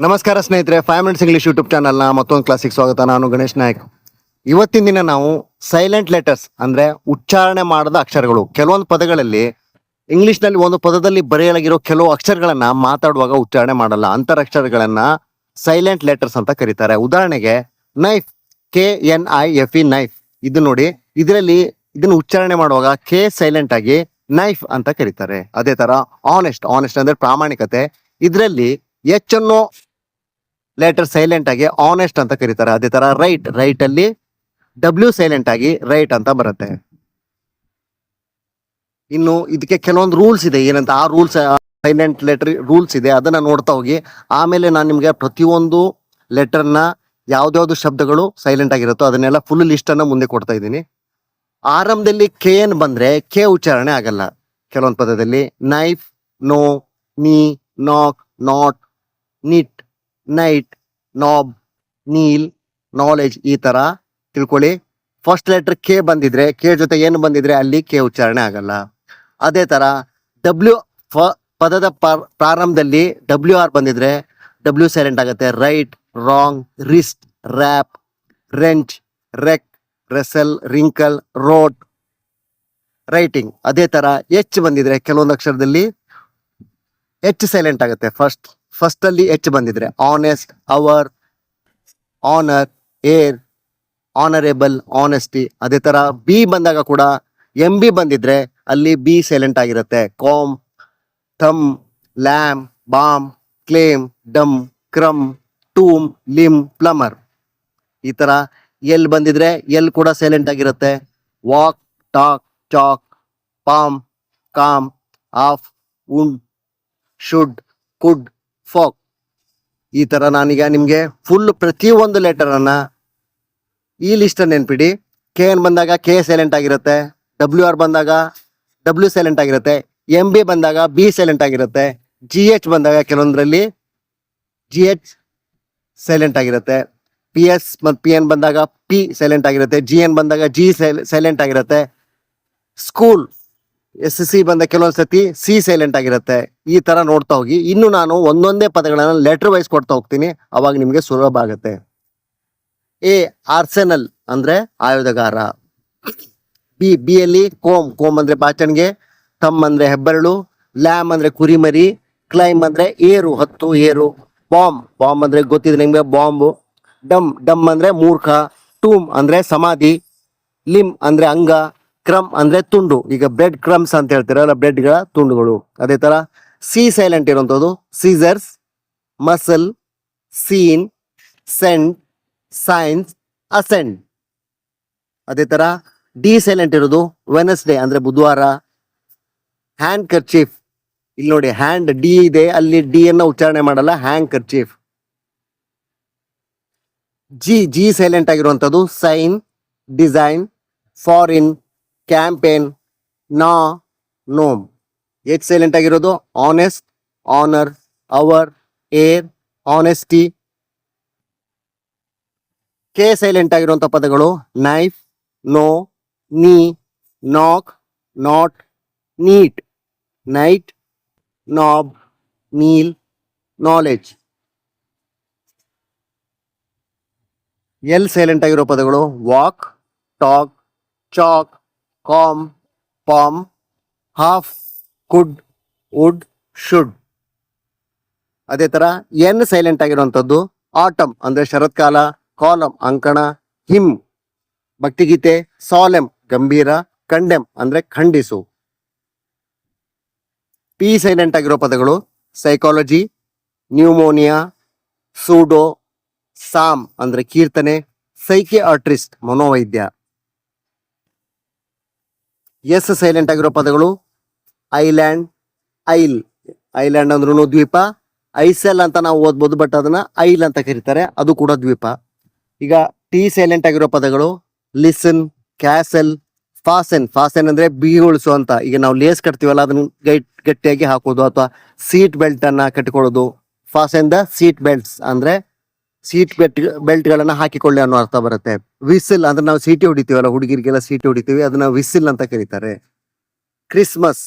ನಮಸ್ಕಾರ ಸ್ನೇಹಿತರೆ, 5 minutes English YouTube ಚಾನಲ್ನ ಮತ್ತೊಂದು ಕ್ಲಾಸಿಗೆ ಸ್ವಾಗತ. ನಾನು ಗಣೇಶ್ ನಾಯಕ್. ಇವತ್ತಿನ ದಿನ ನಾವು ಸೈಲೆಂಟ್ ಲೆಟರ್ಸ್ ಅಂದ್ರೆ ಉಚ್ಚಾರಣೆ ಮಾಡದ ಅಕ್ಷರಗಳು. ಕೆಲವೊಂದು ಪದಗಳಲ್ಲಿ ಇಂಗ್ಲಿಷ್ನಲ್ಲಿ ಒಂದು ಪದದಲ್ಲಿ ಬರೆಯಲಾಗಿರೋ ಕೆಲವು ಅಕ್ಷರಗಳನ್ನ ಮಾತಾಡುವಾಗ ಉಚ್ಚಾರಣೆ ಮಾಡಲ್ಲ. ಅಂತರಕ್ಷರಗಳನ್ನ ಸೈಲೆಂಟ್ ಲೆಟರ್ಸ್ ಅಂತ ಕರೀತಾರೆ. ಉದಾಹರಣೆಗೆ ನೈಫ್, KNIFE ನೈಫ್. ಇದು ನೋಡಿ, ಇದನ್ನು ಉಚ್ಚಾರಣೆ ಮಾಡುವಾಗ ಕೆ ಸೈಲೆಂಟ್ ಆಗಿ ನೈಫ್ ಅಂತ ಕರೀತಾರೆ. ಅದೇ ತರ ಆನೆಸ್ಟ್ ಅಂದ್ರೆ ಪ್ರಾಮಾಣಿಕತೆ. ಇದರಲ್ಲಿ ಎಚ್ ಅನ್ನೋ ಲೆಟರ್ ಸೈಲೆಂಟ್ ಆಗಿ ಆನೆಸ್ಟ್ ಅಂತ ಕರೀತಾರೆ. ಅದೇ ತರ ರೈಟ್ ಅಲ್ಲಿ W ಸೈಲೆಂಟ್ ಆಗಿ ರೈಟ್ ಅಂತ ಬರುತ್ತೆ. ಇನ್ನು ಇದಕ್ಕೆ ಕೆಲವೊಂದು ರೂಲ್ಸ್ ಇದೆ. ಏನಂತ ಆ ರೂಲ್ಸ್, ಸೈಲೆಂಟ್ ಲೆಟರ್ ರೂಲ್ಸ್ ಇದೆ, ಅದನ್ನ ನೋಡ್ತಾ ಹೋಗಿ. ಆಮೇಲೆ ನಾನು ನಿಮ್ಗೆ ಪ್ರತಿಯೊಂದು ಲೆಟರ್ನ ಯಾವ್ದಾವ್ದು ಶಬ್ದಗಳು ಸೈಲೆಂಟ್ ಆಗಿರುತ್ತೋ ಅದನ್ನೆಲ್ಲ ಫುಲ್ ಲಿಸ್ಟ್ ಅನ್ನ ಮುಂದೆ ಕೊಡ್ತಾ ಇದ್ದೀನಿ. ಆರಂಭದಲ್ಲಿ KN ಬಂದ್ರೆ ಕೆ ಉಚ್ಚಾರಣೆ ಆಗಲ್ಲ. ಕೆಲವೊಂದು ಪದದಲ್ಲಿ knife, know, knee, knock, knot, knit, knight, knob, kneel, knowledge, ಈ ತರ ತಿಳ್ಕೊಳ್ಳಿ. ಫಸ್ಟ್ ಲೆಟರ್ ಕೆ ಬಂದಿದ್ರೆ, ಕೆ ಜೊತೆ ಏನು ಬಂದಿದ್ರೆ ಅಲ್ಲಿ ಕೆ ಉಚ್ಚಾರಣೆ ಆಗಲ್ಲ. ಅದೇ ತರ W ಪದದ ಪ್ರಾರಂಭದಲ್ಲಿ WR ಬಂದಿದ್ರೆ W ಸೈಲೆಂಟ್ ಆಗುತ್ತೆ. Write, wrong, wrist, wrap, wrench, wreck, wrestle, wrinkle, wrote, writing. ಅದೇ ತರ H ಬಂದಿದ್ರೆ ಕೆಲವೊಂದು ಅಕ್ಷರದಲ್ಲಿ H ಸೈಲೆಂಟ್ ಆಗುತ್ತೆ. ಫಸ್ಟ್ ಅಲ್ಲಿ H ಬಂದಿದ್ರೆ honest, hour, honour, heir, honourable, honesty. ಅದೇ ತರ B ಬಂದಾಗ ಕೂಡ MB ಬಂದಿದ್ರೆ ಅಲ್ಲಿ B ಸೈಲೆಂಟ್ ಆಗಿರುತ್ತೆ. Calm, thumb, lamb, bomb, climb, dumb, crumb, tomb, Lim, ಪ್ಲಮರ್. ಈ ತರ ಎಲ್ ಬಂದಿದ್ರೆ ಎಲ್ ಕೂಡ ಸೈಲೆಂಟ್ ಆಗಿರುತ್ತೆ. Walk, talk, chalk, palm, calm, half, would, should, could, folk. ಈ ತರ ನಾನೀಗ ನಿಮ್ಗೆ ಫುಲ್ ಪ್ರತಿಯೊಂದು ಲೆಟರ್ ಅನ್ನ ಈ ಲಿಸ್ಟ್ ನೆನ್ಪಿಡಿ. KN ಬಂದಾಗ ಕೆ ಸೈಲೆಂಟ್ ಆಗಿರುತ್ತೆ. WR ಬಂದಾಗ W ಸೈಲೆಂಟ್ ಆಗಿರುತ್ತೆ. MB ಬಂದಾಗ B ಸೈಲೆಂಟ್ ಆಗಿರುತ್ತೆ. GH ಬಂದಾಗ ಕೆಲವೊಂದ್ರಲ್ಲಿ GH ಸೈಲೆಂಟ್ ಆಗಿರುತ್ತೆ. PS ಮತ್ತು PN ಬಂದಾಗ P ಸೈಲೆಂಟ್ ಆಗಿರುತ್ತೆ. GN ಬಂದಾಗ G ಸೈಲೆಂಟ್ ಆಗಿರುತ್ತೆ. ಸ್ಕೂಲ್, SC ಬಂದ ಕೆಲವೊಂದ್ ಸತಿ C ಸೈಲೆಂಟ್ ಆಗಿರುತ್ತೆ. ಈ ತರ ನೋಡ್ತಾ ಹೋಗಿ. ಇನ್ನು ನಾನು ಒಂದೊಂದೇ ಪದಗಳನ್ನ ಲೆಟರ್ ವೈಸ್ ಕೊಡ್ತಾ ಹೋಗ್ತೀನಿ, ಅವಾಗ ನಿಮ್ಗೆ ಸುಲಭ ಆಗುತ್ತೆ. ಆರ್ಸೆನಲ್ ಅಂದ್ರೆ ಆಯುಧಗಾರ. ಬಿ ಅಲ್ಲಿ ಕೋಮ್ ಅಂದ್ರೆ ಬಾಚಣಿಗೆ, ಥಮ್ ಅಂದ್ರೆ ಹೆಬ್ಬರಳು, ಲ್ಯಾಮ್ ಅಂದ್ರೆ ಕುರಿಮರಿ, ಕ್ಲೈಮ್ ಅಂದ್ರೆ ಹತ್ತು ಏರು, ಬಾಂಬ್ ಅಂದ್ರೆ ಗೊತ್ತಿದೆ ನಿಮ್ಗೆ, ಬಾಂಬು. ಡಮ್ ಅಂದ್ರೆ ಮೂರ್ಖ, ಟೂಮ್ ಅಂದ್ರೆ ಸಮಾಧಿ, ಲಿಮ್ ಅಂದ್ರೆ ಅಂಗ, ಕ್ರಮ್ ಅಂದ್ರೆ ತುಂಡು. ಈಗ ಬ್ರೆಡ್ ಕ್ರಮ್ಸ್ ಅಂತ ಹೇಳ್ತೀರಲ್ಲ, ಬ್ರೆಡ್ಗಳ ತುಂಡುಗಳು. ಅದೇ ತರ ಸಿ ಸೈಲೆಂಟ್ ಇರುವಂತದ್ದು scissors, muscle, scene, send, science, ascend. ಅದೇ ತರ ಡಿ ಸೈಲೆಂಟ್ ಇರೋದು ವೆನಸ್ಡೇ ಅಂದ್ರೆ ಬುಧವಾರ. ಹ್ಯಾಂಡ್ ಕರ್ಚೀಫ್, ಇಲ್ಲಿ ನೋಡಿ ಹ್ಯಾಂಡ್ ಡಿ ಇದೆ, ಅಲ್ಲಿ ಡಿ ಅನ್ನ ಉಚ್ಚಾರಣೆ ಮಾಡಲ್ಲ, ಹ್ಯಾಂಡ್ ಕರ್ಚೀಫ್. ಜಿ ಸೈಲೆಂಟ್ ಆಗಿರುವಂತದ್ದು sign, design, foreign, campaign, gnome. H silent ಆಗಿರೋದು honest, honour, hour, heir, honesty. K silent ಆಗಿರುವಂತ ಪದಗಳು knife, know, knee, knock, knot, knit, knight, knob, kneel, knowledge. L silent ಆಗಿರೋ ಪದಗಳು walk, talk, chalk, calm, palm, half, could, would, should. ಅದೇ ತರ N silent ಆಗಿರುವಂತದ್ದು atom ಅಂದ್ರೆ ಶರತ್ಕಾಲ, column ಅಂಕಣ, ಹಿಮ್ ಭಕ್ತಿಗೀತೆ, ಸಾಲೆಮ್ ಗಂಭೀರ, ಕಂಡೆಮ್ ಅಂದ್ರೆ ಖಂಡಿಸು. ಪಿ ಸೈಲೆಂಟ್ ಆಗಿರೋ ಪದಗಳು ಸೈಕಾಲಜಿ, ನ್ಯೂಮೋನಿಯಾ, ಸೂಡೋ, ಸಾಮ್ ಅಂದ್ರೆ ಕೀರ್ತನೆ, ಸೈಕಿಯಾಟ್ರಿಸ್ಟ್ ಮನೋವೈದ್ಯ. ಎಸ್ ಸೈಲೆಂಟ್ ಆಗಿರೋ ಪದಗಳು ಐಲ್ಯಾಂಡ್, ಐಲ್ಯಾಂಡ್ ಅಂದ್ರೂ ದ್ವೀಪ. ಐಸೆಲ್ ಅಂತ ನಾವು ಓದ್ಬೋದು, ಬಟ್ ಅದನ್ನ ಐಲ್ ಅಂತ ಕರೀತಾರೆ, ಅದು ಕೂಡ ದ್ವೀಪ. ಈಗ ಟಿ ಸೈಲೆಂಟ್ ಆಗಿರೋ ಪದಗಳು ಲಿಸನ್, ಕ್ಯಾಸಲ್, ಫಾಸೆನ್ ಅಂದ್ರೆ ಬಿಗಿಗೊಳಿಸು ಅಂತ. ಈಗ ನಾವು ಲೇಸ್ ಕಟ್ತೀವಲ್ಲ, ಅದನ್ನ ಗಟ್ಟಿಯಾಗಿ ಹಾಕೋದು, ಅಥವಾ ಸೀಟ್ ಬೆಲ್ಟ್ ಅನ್ನ ಕಟ್ಟಿಕೊಳ್ಳೋದು. ಫಾಸೆನ್ ದ ಸೀಟ್ ಬೆಲ್ಟ್ಸ್ ಅಂದ್ರೆ ಸೀಟ್ ಬೆಲ್ಟ್ ಗಳನ್ನ ಹಾಕಿಕೊಳ್ಳಿ ಅನ್ನೋ ಅರ್ಥ ಬರುತ್ತೆ. ವಿಸಿಲ್ ಅಂದ್ರೆ ನಾವು ಸೀಟಿ ಹೊಡಿತೀವಲ್ಲ, ಹುಡುಗಿರಿಗೆಲ್ಲ ಸೀಟಿ ಹೊಡಿತೀವಿ, ಅದನ್ನ ವಿಸಿಲ್ ಅಂತ ಕರೀತಾರೆ. ಕ್ರಿಸ್ಮಸ್.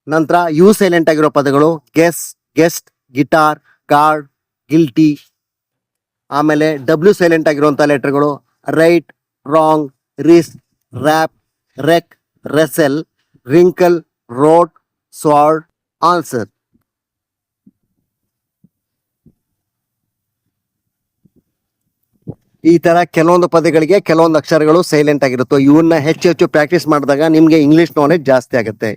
ನಂತರ ಯು ಸೈಲೆಂಟ್ ಆಗಿರೋ ಪದಗಳು ಗೆಸ್ಟ್, ಗಿಟಾರ್, ಗಾರ್ಡ್, ಗಿಲ್ಟಿ. ಆಮೇಲೆ ಡಬ್ಲ್ಯೂ ಸೈಲೆಂಟ್ ಆಗಿರುವಂಥ ಲೆಟರ್ಗಳು ರೈಟ್, ರಾಂಗ್, ರಿಸ್, ರ್ಯಾಪ್, ರೆಕ್, ರೆಸೆಲ್, ರಿಂಕಲ್, ರೋಡ್, ಸ್ವಾರ್ಡ್, ಆನ್ಸರ್. ಈ ತರ ಕೆಲವೊಂದು ಪದಗಳಿಗೆ ಕೆಲವೊಂದು ಅಕ್ಷರಗಳು ಸೈಲೆಂಟ್ ಆಗಿರುತ್ತೆ. ಇವನ್ನ ಹೆಚ್ಚು ಹೆಚ್ಚು ಪ್ರಾಕ್ಟೀಸ್ ಮಾಡಿದಾಗ ನಿಮ್ಗೆ ಇಂಗ್ಲಿಷ್ ನಾಲೆಜ್ ಜಾಸ್ತಿ ಆಗುತ್ತೆ.